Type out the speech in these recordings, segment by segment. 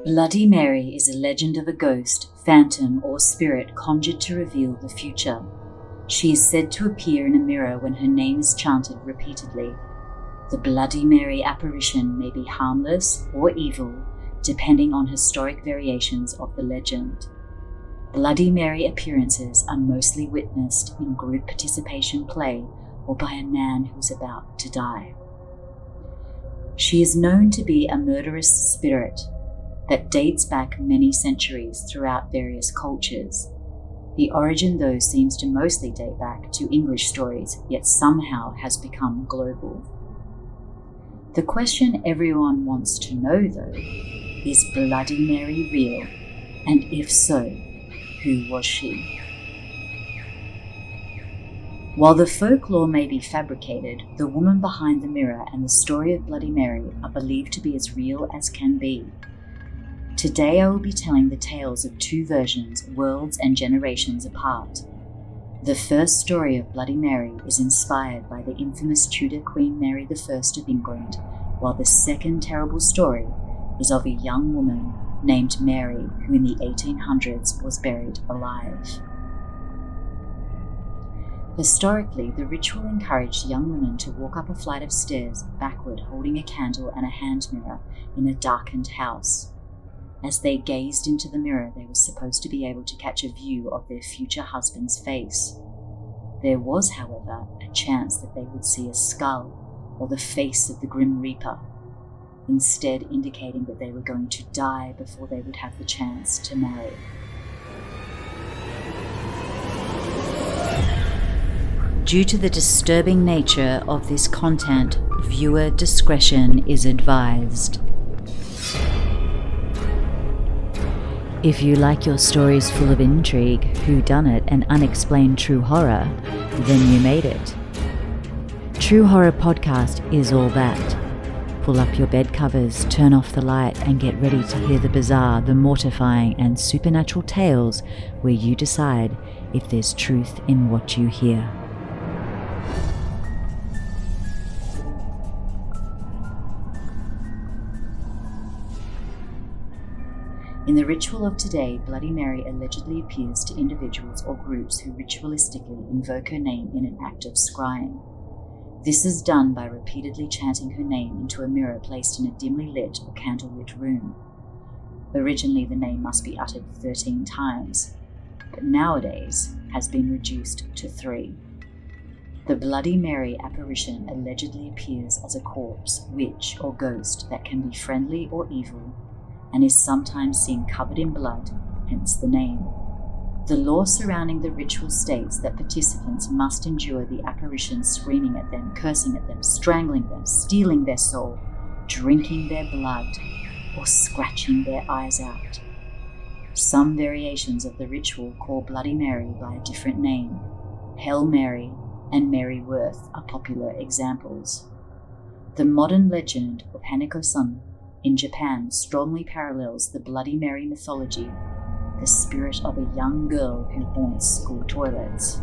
Bloody Mary is a legend of a ghost, phantom, or spirit conjured to reveal the future. She is said to appear in a mirror when her name is chanted repeatedly. The Bloody Mary apparition may be harmless or evil, depending on historic variations of the legend. Bloody Mary appearances are mostly witnessed in group participation play or by a man who is about to die. She is known to be a murderous spirit that dates back many centuries throughout various cultures. The origin, though, seems to mostly date back to English stories, yet somehow has become global. The question everyone wants to know, though, is Bloody Mary real? And if so, who was she? While the folklore may be fabricated, the woman behind the mirror and the story of Bloody Mary are believed to be as real as can be. Today I will be telling the tales of two versions, worlds and generations apart. The first story of Bloody Mary is inspired by the infamous Tudor Queen Mary I of England, while the second terrible story is of a young woman named Mary who in the 1800s was buried alive. Historically, the ritual encouraged young women to walk up a flight of stairs backward holding a candle and a hand mirror in a darkened house. As they gazed into the mirror, they were supposed to be able to catch a view of their future husband's face. There was, however, a chance that they would see a skull or the face of the Grim Reaper, instead indicating that they were going to die before they would have the chance to marry. Due to the disturbing nature of this content, viewer discretion is advised. If you like your stories full of intrigue, whodunit, and unexplained true horror, then you made it. True Horror Podcast is all that. Pull up your bed covers, turn off the light, and get ready to hear the bizarre, the mortifying, and supernatural tales where you decide if there's truth in what you hear. In the ritual of today, Bloody Mary allegedly appears to individuals or groups who ritualistically invoke her name in an act of scrying. This is done by repeatedly chanting her name into a mirror placed in a dimly lit or candlelit room. Originally, the name must be uttered 13 times, but nowadays has been reduced to 3. The Bloody Mary apparition allegedly appears as a corpse, witch, or ghost that can be friendly or evil, and is sometimes seen covered in blood, hence the name. The law surrounding the ritual states that participants must endure the apparition screaming at them, cursing at them, strangling them, stealing their soul, drinking their blood, or scratching their eyes out. Some variations of the ritual call Bloody Mary by a different name. Hail Mary and Mary Worth are popular examples. The modern legend of Hanako-san in Japan strongly parallels the Bloody Mary mythology, the spirit of a young girl who haunts school toilets.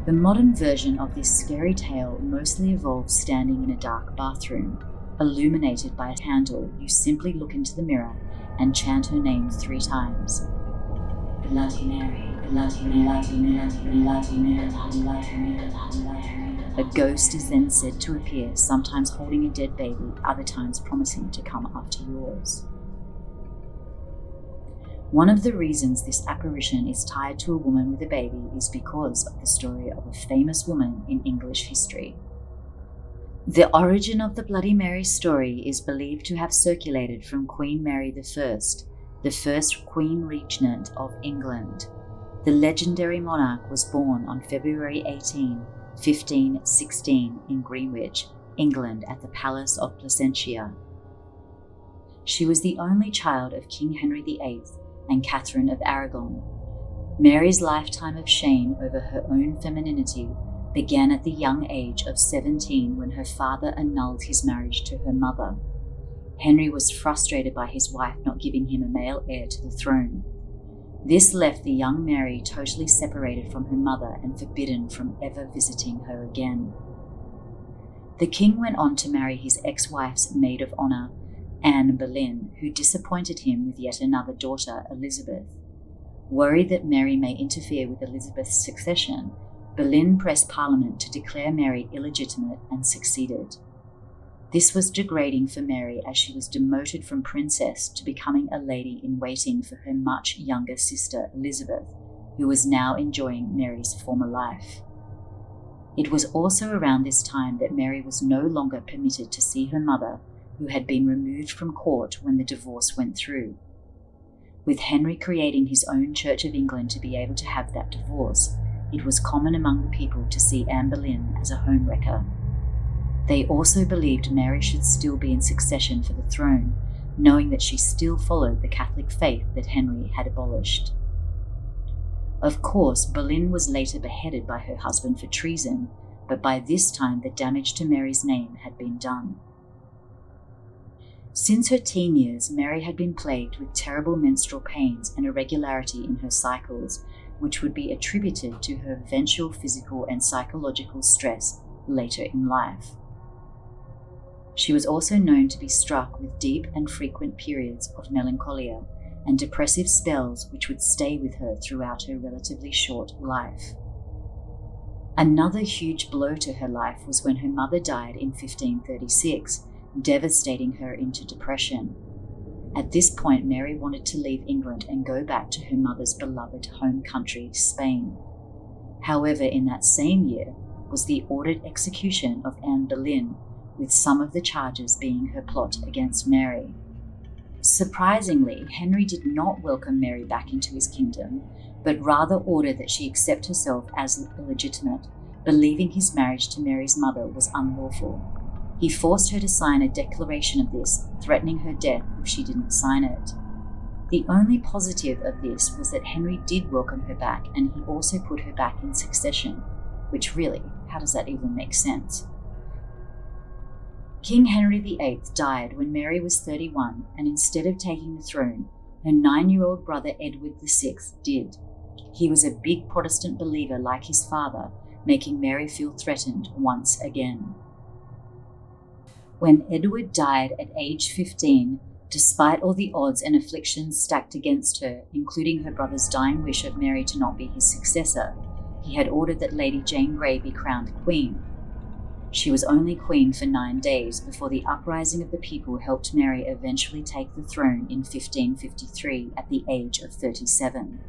The modern version of this scary tale mostly involves standing in a dark bathroom, illuminated by a candle. You simply look into the mirror and chant her name 3 times. Bloody Mary, Bloody Mary, Bloody Mary, Bloody Mary. A ghost is then said to appear, sometimes holding a dead baby, other times promising to come after yours. One of the reasons this apparition is tied to a woman with a baby is because of the story of a famous woman in English history. The origin of the Bloody Mary story is believed to have circulated from Queen Mary I, the first Queen Regent of England. The legendary monarch was born on February 18, 1516 in Greenwich, England, at the Palace of Placentia. She was the only child of King Henry VIII and Catherine of Aragon. Mary's lifetime of shame over her own femininity began at the young age of 17 when her father annulled his marriage to her mother. Henry was frustrated by his wife not giving him a male heir to the throne. This left the young Mary totally separated from her mother and forbidden from ever visiting her again. The king went on to marry his ex-wife's maid of honor Anne Boleyn, who disappointed him with yet another daughter, Elizabeth. Worried that Mary may interfere with Elizabeth's succession, Boleyn pressed Parliament to declare Mary illegitimate and succeeded. This was degrading for Mary, as she was demoted from princess to becoming a lady-in-waiting for her much younger sister Elizabeth, who was now enjoying Mary's former life. It was also around this time that Mary was no longer permitted to see her mother, who had been removed from court when the divorce went through. With Henry creating his own Church of England to be able to have that divorce, it was common among the people to see Anne Boleyn as a homewrecker. They also believed Mary should still be in succession for the throne, knowing that she still followed the Catholic faith that Henry had abolished. Of course, Boleyn was later beheaded by her husband for treason, but by this time the damage to Mary's name had been done. Since her teen years, Mary had been plagued with terrible menstrual pains and irregularity in her cycles, which would be attributed to her eventual physical and psychological stress later in life. She was also known to be struck with deep and frequent periods of melancholia and depressive spells which would stay with her throughout her relatively short life. Another huge blow to her life was when her mother died in 1536, devastating her into depression. At this point, Mary wanted to leave England and go back to her mother's beloved home country, Spain. However, in that same year was the ordered execution of Anne Boleyn, with some of the charges being her plot against Mary. Surprisingly, Henry did not welcome Mary back into his kingdom, but rather ordered that she accept herself as illegitimate, believing his marriage to Mary's mother was unlawful. He forced her to sign a declaration of this, threatening her death if she didn't sign it. The only positive of this was that Henry did welcome her back, and he also put her back in succession, which really, how does that even make sense? King Henry VIII died when Mary was 31, and instead of taking the throne, her 9-year-old brother Edward VI did. He was a big Protestant believer like his father, making Mary feel threatened once again. When Edward died at age 15, despite all the odds and afflictions stacked against her, including her brother's dying wish of Mary to not be his successor, he had ordered that Lady Jane Grey be crowned queen. She was only queen for 9 days before the uprising of the people helped Mary eventually take the throne in 1553 at the age of 37.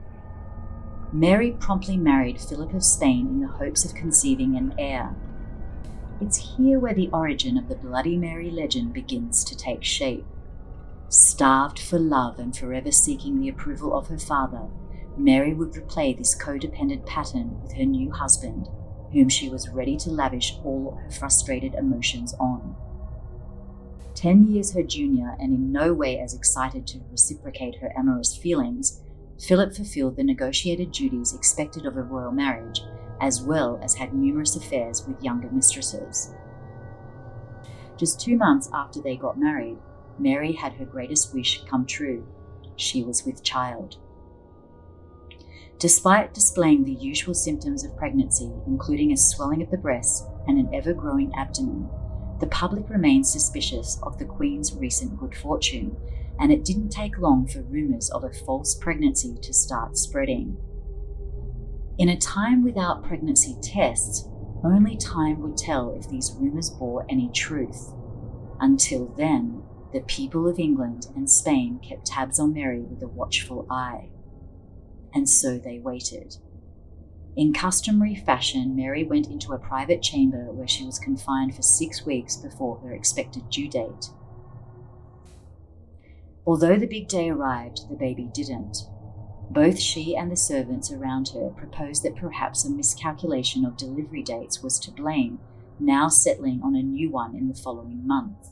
Mary promptly married Philip of Spain in the hopes of conceiving an heir. It's here where the origin of the Bloody Mary legend begins to take shape. Starved for love and forever seeking the approval of her father, Mary would replay this codependent pattern with her new husband, whom she was ready to lavish all her frustrated emotions on. 10 years her junior, and in no way as excited to reciprocate her amorous feelings, Philip fulfilled the negotiated duties expected of a royal marriage, as well as had numerous affairs with younger mistresses. Just 2 months after they got married, Mary had her greatest wish come true. She was with child. Despite displaying the usual symptoms of pregnancy, including a swelling of the breasts and an ever-growing abdomen, the public remained suspicious of the Queen's recent good fortune, and it didn't take long for rumours of a false pregnancy to start spreading. In a time without pregnancy tests, only time would tell if these rumours bore any truth. Until then, the people of England and Spain kept tabs on Mary with a watchful eye. And so they waited. In customary fashion, Mary went into a private chamber where she was confined for 6 weeks before her expected due date. Although the big day arrived, the baby didn't. Both she and the servants around her proposed that perhaps a miscalculation of delivery dates was to blame, now settling on a new one in the following month.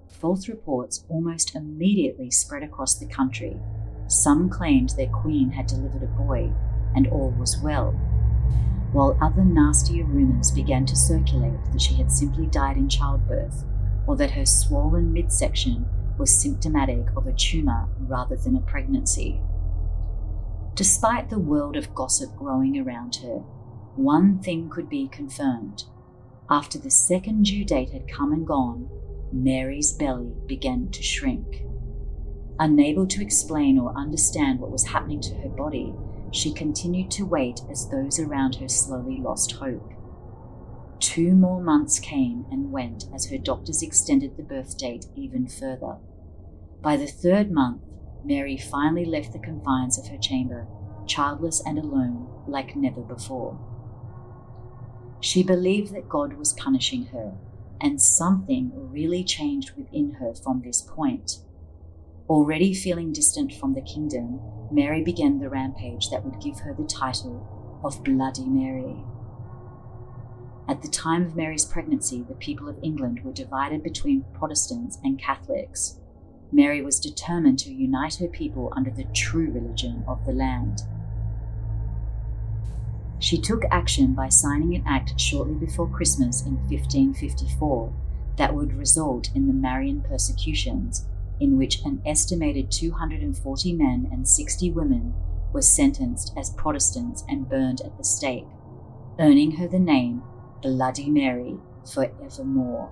False reports almost immediately spread across the country. Some claimed their queen had delivered a boy, and all was well, while other nastier rumours began to circulate that she had simply died in childbirth, or that her swollen midsection was symptomatic of a tumour rather than a pregnancy. Despite the world of gossip growing around her, one thing could be confirmed. After the second due date had come and gone, Mary's belly began to shrink. Unable to explain or understand what was happening to her body, she continued to wait as those around her slowly lost hope. 2 more months came and went as her doctors extended the birth date even further. By the 3rd month, Mary finally left the confines of her chamber, childless and alone like never before. She believed that God was punishing her, and something really changed within her from this point. Already feeling distant from the kingdom, Mary began the rampage that would give her the title of Bloody Mary. At the time of Mary's pregnancy, the people of England were divided between Protestants and Catholics. Mary was determined to unite her people under the true religion of the land. She took action by signing an act shortly before Christmas in 1554 that would result in the Marian persecutions, in which an estimated 240 men and 60 women were sentenced as Protestants and burned at the stake, earning her the name Bloody Mary forevermore.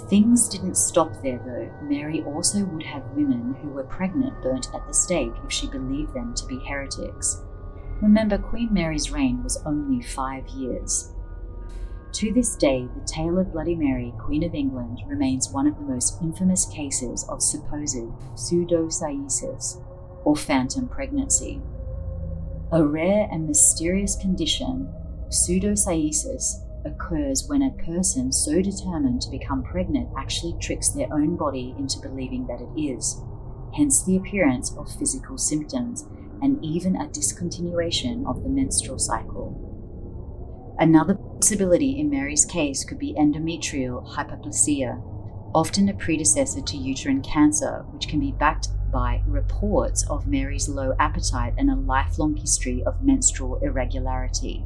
Things didn't stop there though. Mary also would have women who were pregnant burnt at the stake if she believed them to be heretics. Remember, Queen Mary's reign was only 5 years. To this day, the tale of Bloody Mary, Queen of England, remains one of the most infamous cases of supposed pseudocyesis, or phantom pregnancy. A rare and mysterious condition, pseudocyesis, occurs when a person so determined to become pregnant actually tricks their own body into believing that it is, hence the appearance of physical symptoms and even a discontinuation of the menstrual cycle. Another possibility in Mary's case could be endometrial hyperplasia, often a predecessor to uterine cancer, which can be backed by reports of Mary's low appetite and a lifelong history of menstrual irregularity.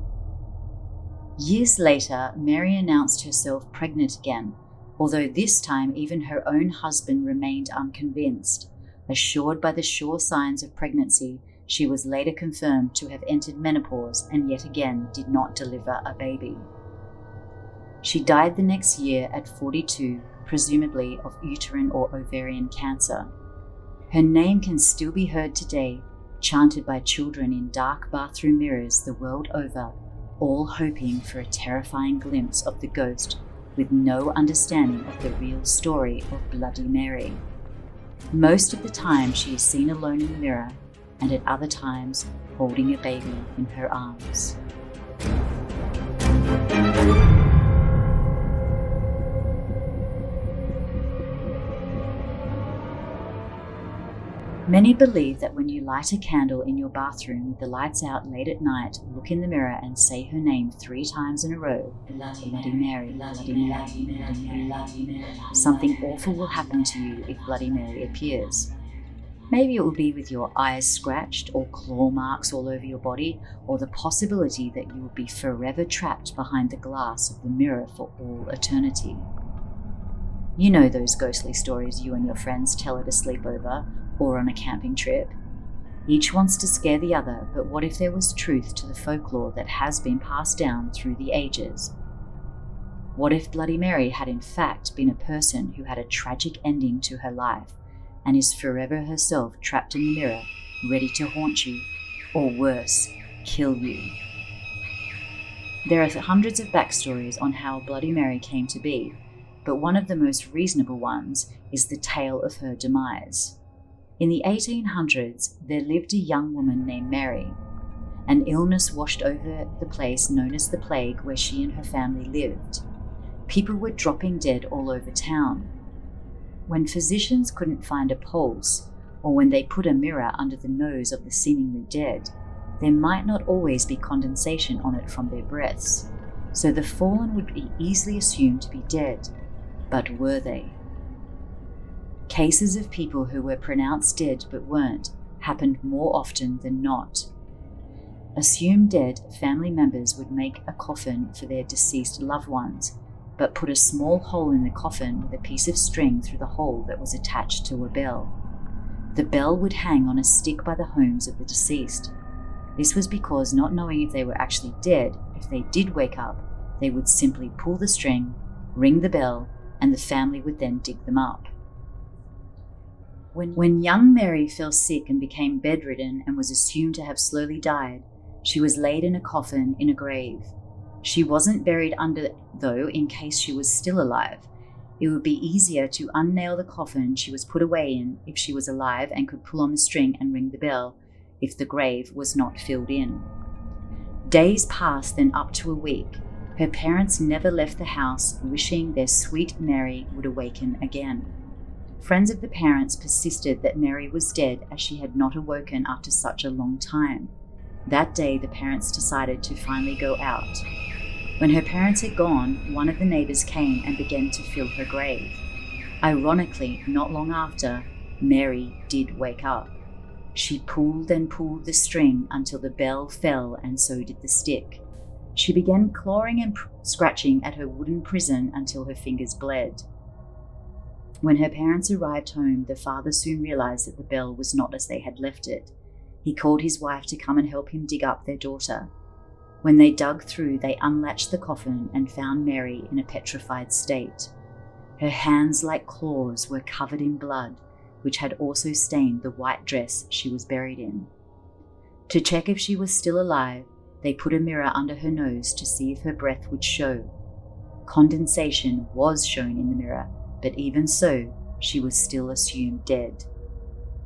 Years later, Mary announced herself pregnant again, although this time even her own husband remained unconvinced. Assured by the sure signs of pregnancy, she was later confirmed to have entered menopause and yet again did not deliver a baby. She died the next year at 42, presumably of uterine or ovarian cancer. Her name can still be heard today, chanted by children in dark bathroom mirrors the world over, all hoping for a terrifying glimpse of the ghost with no understanding of the real story of Bloody Mary. Most of the time she is seen alone in the mirror, and at other times holding a baby in her arms. Many believe that when you light a candle in your bathroom with the lights out late at night, look in the mirror and say her name 3 times in a row, Bloody Mary, Bloody Mary, Bloody Mary. Something awful will happen to you if Bloody Mary appears. Maybe it will be with your eyes scratched or claw marks all over your body, or the possibility that you will be forever trapped behind the glass of the mirror for all eternity. You know those ghostly stories you and your friends tell at a sleepover or on a camping trip. Each wants to scare the other, but what if there was truth to the folklore that has been passed down through the ages? What if Bloody Mary had in fact been a person who had a tragic ending to her life and is forever herself trapped in the mirror, ready to haunt you, or worse, kill you? There are hundreds of backstories on how Bloody Mary came to be, but one of the most reasonable ones is the tale of her demise. In the 1800s, there lived a young woman named Mary. An illness washed over the place known as the plague where she and her family lived. People were dropping dead all over town. When physicians couldn't find a pulse, or when they put a mirror under the nose of the seemingly dead, there might not always be condensation on it from their breaths, so the fallen would be easily assumed to be dead. But were they? Cases of people who were pronounced dead but weren't happened more often than not. Assumed dead, family members would make a coffin for their deceased loved ones, but put a small hole in the coffin with a piece of string through the hole that was attached to a bell. The bell would hang on a stick by the homes of the deceased. This was because, not knowing if they were actually dead, if they did wake up, they would simply pull the string, ring the bell, and the family would then dig them up. When young Mary fell sick and became bedridden and was assumed to have slowly died, she was laid in a coffin in a grave. She wasn't buried under, though, in case she was still alive. It would be easier to unnail the coffin she was put away in if she was alive and could pull on the string and ring the bell if the grave was not filled in. Days passed, then up to a week. Her parents never left the house, wishing their sweet Mary would awaken again. Friends of the parents persisted that Mary was dead as she had not awoken after such a long time. That day, the parents decided to finally go out. When her parents had gone, one of the neighbors came and began to fill her grave. Ironically, not long after, Mary did wake up. She pulled and pulled the string until the bell fell, and so did the stick. She began clawing and scratching at her wooden prison until her fingers bled. When her parents arrived home, the father soon realized that the bell was not as they had left it. He called his wife to come and help him dig up their daughter. When they dug through, they unlatched the coffin and found Mary in a petrified state. Her hands, like claws, were covered in blood, which had also stained the white dress she was buried in. To check if she was still alive, they put a mirror under her nose to see if her breath would show. Condensation was shown in the mirror, but even so, she was still assumed dead.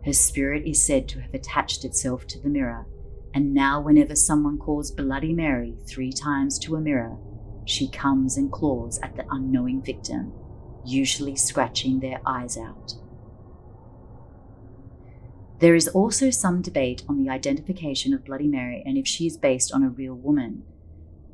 Her spirit is said to have attached itself to the mirror, and now whenever someone calls Bloody Mary 3 times to a mirror, she comes and claws at the unknowing victim, usually scratching their eyes out. There is also some debate on the identification of Bloody Mary and if she is based on a real woman.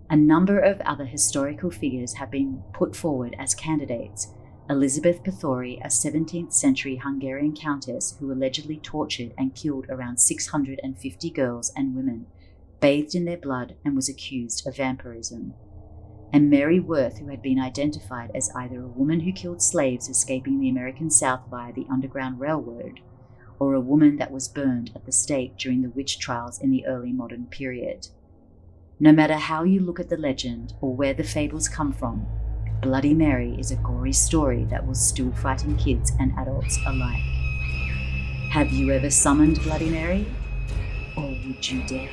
A number of other historical figures have been put forward as candidates. Elizabeth Bathory, a 17th century Hungarian countess who allegedly tortured and killed around 650 girls and women, bathed in their blood and was accused of vampirism. And Mary Worth, who had been identified as either a woman who killed slaves escaping the American South via the Underground Railroad, or a woman that was burned at the stake during the witch trials in the early modern period. No matter how you look at the legend or where the fables come from, Bloody Mary is a gory story that will still frighten kids and adults alike. Have you ever summoned Bloody Mary? Or would you dare?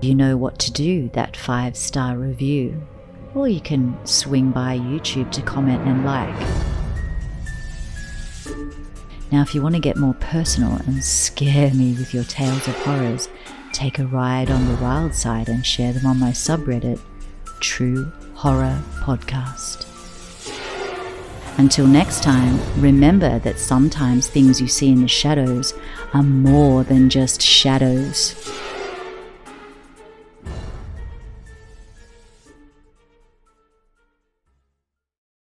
You know what to do, that 5-star review. Or you can swing by YouTube to comment and like. Now, if you want to get more personal and scare me with your tales of horrors, take a ride on the wild side and share them on my subreddit, True Horror Podcast. Until next time, remember that sometimes things you see in the shadows are more than just shadows.